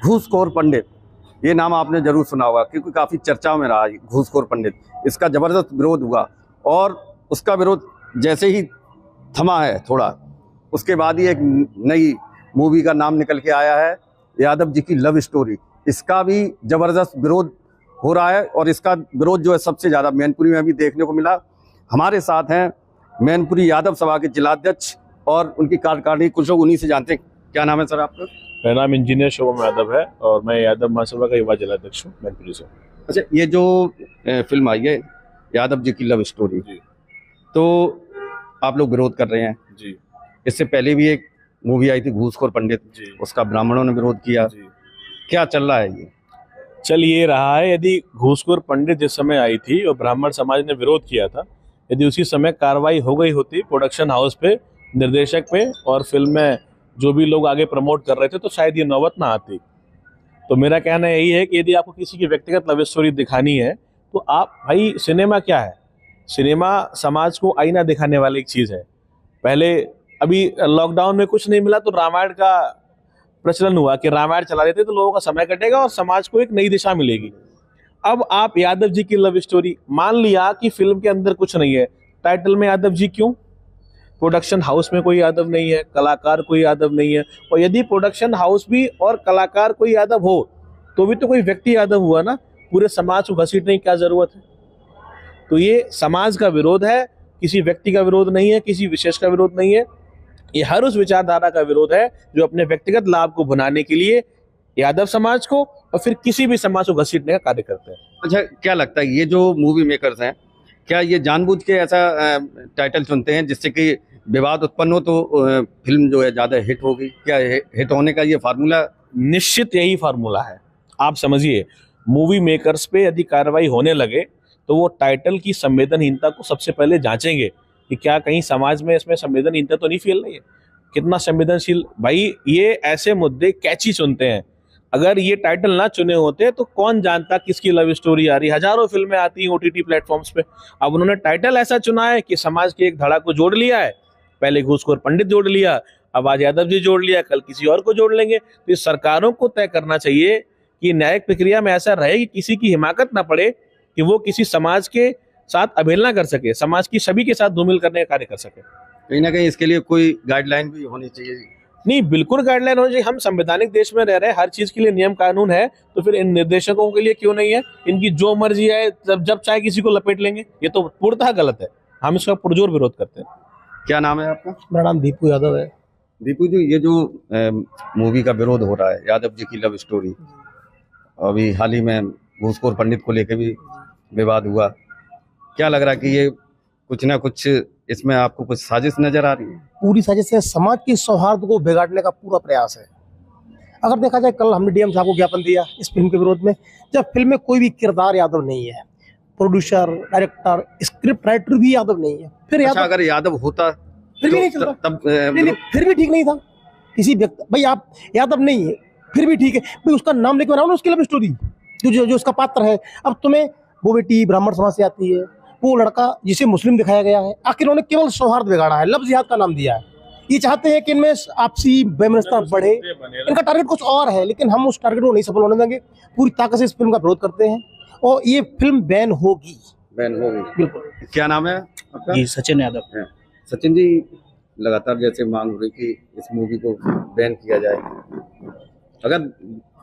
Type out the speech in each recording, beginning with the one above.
घूसखोर पंडित, ये नाम आपने जरूर सुना होगा क्योंकि काफ़ी चर्चा में रहा है घूसखोर पंडित। इसका ज़बरदस्त विरोध हुआ और उसका विरोध जैसे ही थमा है थोड़ा, उसके बाद ही एक नई मूवी का नाम निकल के आया है, यादव जी की लव स्टोरी। इसका भी ज़बरदस्त विरोध हो रहा है और इसका विरोध जो है सबसे ज़्यादा मैनपुरी में भी देखने को मिला। हमारे साथ हैं मैनपुरी यादव सभा के जिलाध्यक्ष और उनकी कार्यकारिणी, कुछ लोग उन्हीं से जानते हैं। क्या नाम है सर आपका? मेरा नाम इंजीनियर शुभम यादव है और मैं यादव महासभा का युवा जिलाध्यक्ष हूँ मैनपुरी से। अच्छा, ये जो फिल्म आई है यादव जी की लव स्टोरी, तो आप लोग विरोध कर रहे हैं जी। इससे पहले भी एक मूवी आई थी घूसखोर पंडित, उसका ब्राह्मणों ने विरोध किया। क्या चल रहा है ये? चल ये रहा है, यदि घूसखोर पंडित जिस समय आई थी और ब्राह्मण समाज ने विरोध किया था, यदि उसी समय कार्रवाई हो गई होती प्रोडक्शन हाउस पे, निर्देशक पे और फिल्म में जो भी लोग आगे प्रमोट कर रहे थे, तो शायद ये नौबत ना आती। तो मेरा कहना यही है कि यदि आपको किसी की व्यक्तिगत लव स्टोरी दिखानी है तो आप, भाई सिनेमा क्या है? सिनेमा समाज को आईना दिखाने वाली एक चीज़ है। पहले अभी लॉकडाउन में कुछ नहीं मिला तो रामायण का प्रचलन हुआ कि रामायण चला देते तो लोगों का समय कटेगा और समाज को एक नई दिशा मिलेगी। अब आप यादव जी की लव स्टोरी, मान लिया कि फिल्म के अंदर कुछ नहीं है, टाइटल में यादव जी क्यों? प्रोडक्शन हाउस में कोई यादव नहीं है, कलाकार कोई यादव नहीं है, और यदि प्रोडक्शन हाउस भी और कलाकार कोई यादव हो तो भी तो कोई व्यक्ति यादव हुआ ना, पूरे समाज को घसीटने की क्या जरूरत है? तो ये समाज का विरोध है, किसी व्यक्ति का विरोध नहीं है, किसी विशेष का विरोध नहीं है। ये हर उस विचारधारा का विरोध है जो अपने व्यक्तिगत लाभ को बनाने के लिए यादव समाज को और फिर किसी भी समाज को घसीटने का कार्य करते हैं। अच्छा, क्या लगता है ये जो मूवी मेकर्स हैं, क्या ये जानबूझ के ऐसा टाइटल चुनते हैं जिससे कि विवाद उत्पन्न हो तो फिल्म जो है ज़्यादा हिट होगी? क्या हिट होने का ये फार्मूला? निश्चित यही फार्मूला है। आप समझिए, मूवी मेकर्स पे यदि कार्रवाई होने लगे तो वो टाइटल की संवेदनहीनता को सबसे पहले जांचेंगे कि क्या कहीं समाज में इसमें संवेदनहीनता तो नहीं फैल रही है, कितना संवेदनशील। भाई ये ऐसे मुद्दे कैची चुनते हैं, अगर ये टाइटल ना चुने होते तो कौन जानता किसकी लव स्टोरी आ रही। हजारों फिल्में आती हैं ओटीटी प्लेटफॉर्म्स पे, अब उन्होंने टाइटल ऐसा चुना है कि समाज के एक धड़ा को जोड़ लिया है। पहले घूसखोर पंडित जोड़ लिया, अब आज यादव जी जोड़ लिया, कल किसी और को जोड़ लेंगे। तो ये सरकारों को तय करना चाहिए कि न्यायिक प्रक्रिया में ऐसा रहे कि किसी की हिमाकत ना पड़े कि वो किसी समाज के साथ अवहेलना कर सके, समाज की सभी के साथ धूमिल करने का कार्य कर सके। कहीं ना कहीं इसके लिए कोई गाइडलाइन भी होनी चाहिए। नहीं, बिल्कुल गाइडलाइन होनी चाहिए। हम संवैधानिक देश में रह रहे हैं, हर चीज के लिए नियम कानून है, तो फिर इन निर्देशकों के लिए क्यों नहीं है? इनकी जो मर्जी है जब चाहे किसी को लपेट लेंगे, ये तो पूर्णतः गलत है। हम इसका पुरजोर विरोध करते हैं। क्या नाम है आपका? मेरा नाम दीपू यादव है। दीपू जी, ये जो मूवी का विरोध हो रहा है यादव जी की लव स्टोरी, अभी हाल ही में घूसखोर पंडित को लेकर भी विवाद हुआ, क्या लग रहा है कि ये कुछ ना कुछ इसमें आपको कुछ साजिश नजर आ रही है? पूरी साजिश है, समाज की सौहार्द को बिगाड़ने का पूरा प्रयास है। अगर देखा जाए, कल हमने डीएम साहब को ज्ञापन दिया इस फिल्म के विरोध में, जब फिल्म में कोई भी किरदार यादव नहीं है, प्रोड्यूसर, डायरेक्टर, स्क्रिप्ट राइटर भी यादव नहीं है, फिर अच्छा, अगर यादव होता फिर भी नहीं चलता, तब फिर भी ठीक नहीं था। किसी व्यक्ति, भाई आप यादव नहीं है फिर भी ठीक है, भाई उसका नाम लेके बनाओ ना उसकी लव स्टोरी, जो उसका पात्र है। अब तुम्हें वो बेटी ब्राह्मण समाज से आती है, वो लड़का जिसे मुस्लिम दिखाया गया है, आखिर उन्होंने केवल सौहार्द बिगाड़ा है, लव जिहाद का नाम दिया है। ये चाहते हैं कि इनमें आपसी वैमनस्यता बढ़े, इनका टारगेट कुछ और है, लेकिन हम उस टारगेट को नहीं सफल होने देंगे। पूरी ताकत से इस फिल्म का विरोध करते हैं और ये फिल्म बैन होगी। बिल्कुल। क्या नाम है आपका? जी, सचिन यादव। सचिन जी, लगातार जैसे मांग हो रही कि इस मूवी को बैन किया जाए, अगर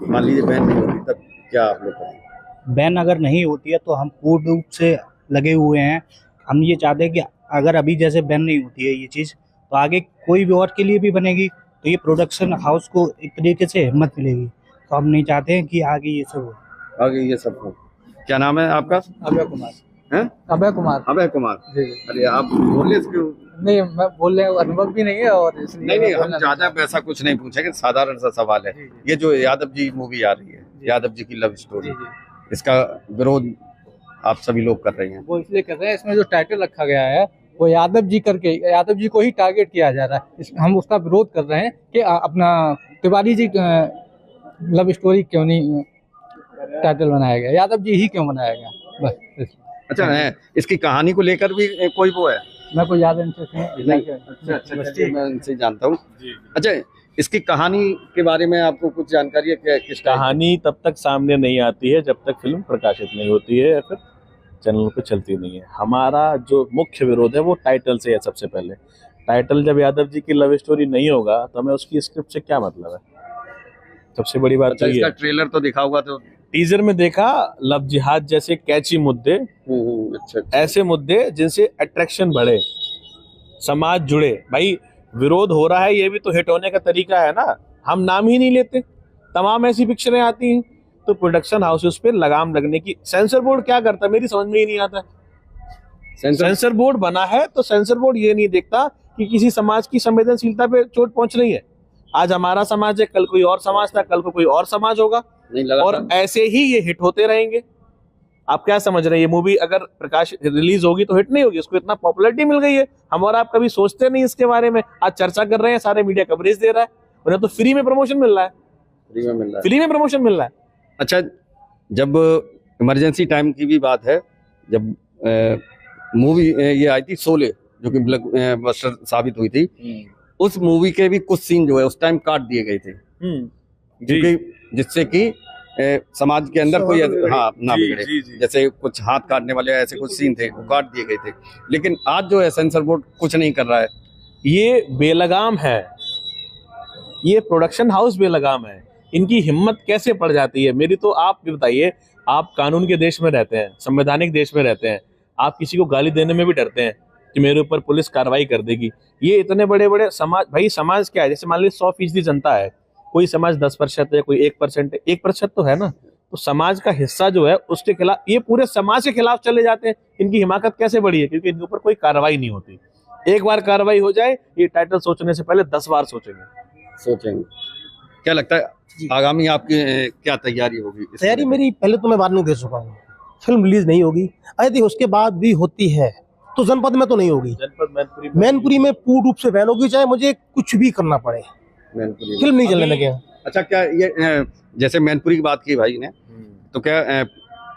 मान लीजिए बैन नहीं होती तब क्या आप लोग करेंगे? बैन अगर नहीं होती है तो हम पूर्ण रूप से लगे हुए हैं। हम ये चाहते हैं कि अगर अभी जैसे बैन नहीं होती है ये चीज़, तो आगे कोई भी और के लिए भी बनेगी, तो ये प्रोडक्शन हाउस को एक तरीके से हिम्मत मिलेगी। तो हम नहीं चाहते हैं कि आगे ये सब हो। क्या नाम है आपका? अभय कुमार। हैं? अभय कुमार। अभय कुमार जी। अरे आप बोले क्यों? नहीं, मैं बोलने का अनुभव भी नहीं है और इसलिए नहीं, हम ज्यादा वैसा कुछ नहीं पूछेंगे, साधारण सा सवाल है। ये जो यादव जी मूवी आ रही है, यादव जी की लव स्टोरी, इसका विरोध आप सभी लोग कर रहे हैं। वो इसलिए कर रहे हैं, इसमें जो टाइटल रखा गया है वो यादव जी करके, यादव जी को ही टारगेट किया जा रहा है। हम उसका विरोध कर रहे हैं कि अपना तिवारी जी लव स्टोरी क्यों नहीं टाइटल बनाया गया, यादव जी ही क्यों बनाया गया, बस। अच्छा है, इसकी कहानी को लेकर भी कोई वो है? मैं कोई याद इंटरेस्ट नहीं। अच्छा, मैं इनसे जानता हूँ। अच्छा, इसकी कहानी के बारे में आपको कुछ जानकारी है? क्या किस टाइप की? कहानी तब तक सामने नहीं आती है जब तक फिल्म प्रकाशित नहीं होती है या फिर चैनल पे चलती नहीं है। हमारा जो मुख्य विरोध है वो टाइटल से है। सबसे पहले टाइटल जब यादव जी की लव स्टोरी नहीं होगा तो हमें उसकी स्क्रिप्ट से क्या मतलब है, सबसे बड़ी बात अच्छा, तो ये इसका है। ट्रेलर तो दिखा होगा तो टीजर में देखा लव जिहाद जैसे कैची मुद्दे, अच्छा ऐसे मुद्दे जिनसे अट्रैक्शन बढ़े, समाज जुड़े। भाई विरोध हो रहा है, ये भी तो हिट होने का तरीका है ना। हम नाम ही नहीं लेते, तमाम ऐसी पिक्चरें आती हैं तो प्रोडक्शन हाउसेस पे लगाम लगने की। सेंसर बोर्ड क्या करता है मेरी समझ में ही नहीं आता। सेंसर बोर्ड बना है तो सेंसर बोर्ड ये नहीं देखता कि किसी समाज की संवेदनशीलता पे चोट पहुंच रही है। आज हमारा समाज है, कल कोई और समाज था, कल को कोई और समाज होगा नहीं लगा और ऐसे ही ये हिट होते रहेंगे। आप क्या समझ रहे हैं, ये मूवी अगर प्रकाश रिलीज होगी तो हिट नहीं होगी? उसको इतना पॉपुलैरिटी मिल गई है, हम और आप कभी सोचते नहीं इसके बारे में। आज चर्चा कर रहे हैं, सारे मीडिया कवरेज दे रहा है, उन्हें तो फ्री में प्रमोशन मिल रहा है, फ्री में मिल रहा है। फ्री में प्रमोशन मिल रहा है। अच्छा, जब इमरजेंसी टाइम की भी बात है, जब मूवी ये आई थी शोले जो कि ब्लॉकबस्टर साबित हुई थी, उस मूवी के भी कुछ सीन जो है उस टाइम काट दिए गए थे क्योंकि जिससे कि समाज के अंदर कोई हाँ ना बिगड़े। जैसे कुछ हाथ काटने वाले ऐसे कुछ सीन थे वो काट दिए गए थे। लेकिन आज जो है सेंसर बोर्ड कुछ नहीं कर रहा है। ये बेलगाम है, ये प्रोडक्शन हाउस बेलगाम है। इनकी हिम्मत कैसे पड़ जाती है मेरी तो आप भी बताइए। आप कानून के देश में रहते हैं, संवैधानिक देश में रहते हैं, आप किसी को गाली देने में भी डरते हैं कि मेरे ऊपर पुलिस कार्रवाई कर देगी। ये इतने बड़े बड़े समाज, भाई समाज क्या है? जैसे मान लीजिए 100% जनता है, कोई समाज 10% है, कोई 1% है, 1% तो है ना। तो समाज का हिस्सा जो है उसके खिलाफ, ये पूरे समाज के खिलाफ चले जाते हैं। इनकी हिमाकत कैसे बढ़ी है? क्योंकि इनके ऊपर कोई कार्रवाई नहीं होती। एक बार कार्रवाई हो जाए, ये टाइटल सोचने से पहले 10 बार सोचेंगे। क्या लगता है आगामी आपकी क्या तैयारी होगी? तैयारी मेरी पहले तो मैं वार्निंग दे चुका हूँ, फिल्म रिलीज नहीं होगी। यदि उसके बाद भी होती है तो जनपद में तो नहीं होगी, जनपद मैनपुरी में पूर्ण रूप से बैन होगी, चाहे मुझे कुछ भी करना पड़े, फिल्म नहीं चलने लगे। अच्छा, क्या ये जैसे मैनपुरी की बात की भाई ने, तो क्या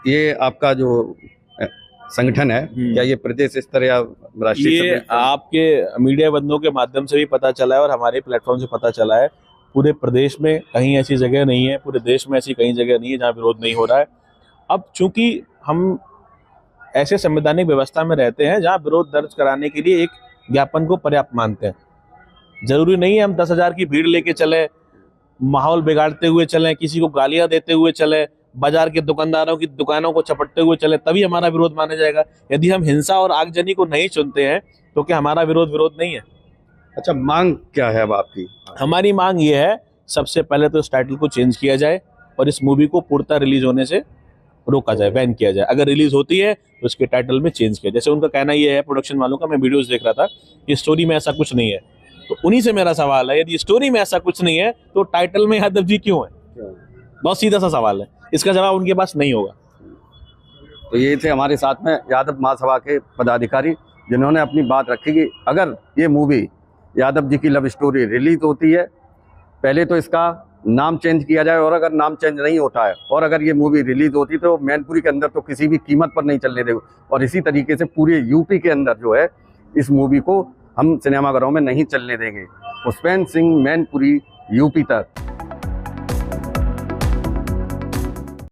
ये आपका जो संगठन है क्या ये प्रदेश स्तर या राष्ट्रीय ये स्तर? आपके मीडिया बंधुओं के माध्यम से भी पता चला है और हमारे प्लेटफॉर्म से पता चला है। पूरे प्रदेश में कहीं ऐसी जगह नहीं है, पूरे देश में ऐसी कहीं जगह नहीं है जहाँ विरोध नहीं हो रहा है। अब चूंकि हम ऐसे संवैधानिक व्यवस्था में रहते हैं जहाँ विरोध दर्ज कराने के लिए एक ज्ञापन को पर्याप्त मानते हैं। जरूरी नहीं है हम 10,000 की भीड़ लेके चले, माहौल बिगाड़ते हुए चलें, किसी को गालियां देते हुए चले, बाजार के दुकानदारों की दुकानों को चपटते हुए चले, तभी हमारा विरोध माना जाएगा। यदि हम हिंसा और आगजनी को नहीं चुनते हैं तो क्या हमारा विरोध नहीं है? अच्छा, मांग क्या है अब आपकी? हमारी मांग ये है, सबसे पहले तो इस टाइटल को चेंज किया जाए और इस मूवी को पूर्णतः रिलीज होने से रोका जाए, बैन किया जाए। अगर रिलीज होती है तो उसके टाइटल में चेंज किया। जैसे उनका कहना ये है प्रोडक्शन वालों का, मैं वीडियोस देख रहा था, ये स्टोरी में ऐसा कुछ नहीं है। तो उन्हीं से मेरा सवाल है, यदि स्टोरी में ऐसा कुछ नहीं है तो टाइटल में यादव जी क्यों है? बहुत सीधा सा सवाल है, इसका जवाब उनके पास नहीं होगा। तो ये थे हमारे साथ में यादव महासभा के पदाधिकारी, जिन्होंने अपनी बात रखी कि अगर ये मूवी यादव जी की लव स्टोरी रिलीज होती है, पहले तो इसका नाम चेंज किया जाए, और अगर नाम चेंज नहीं होता है और अगर ये मूवी रिलीज होती है तो मैनपुरी के अंदर तो किसी भी कीमत पर नहीं चलने देंगे। और इसी तरीके से पूरे यूपी के अंदर जो है इस मूवी को हम सिनेमाघरों में नहीं चलने देंगे। पुष्पेंद्र सिंह, मैनपुरी, यूपी तक।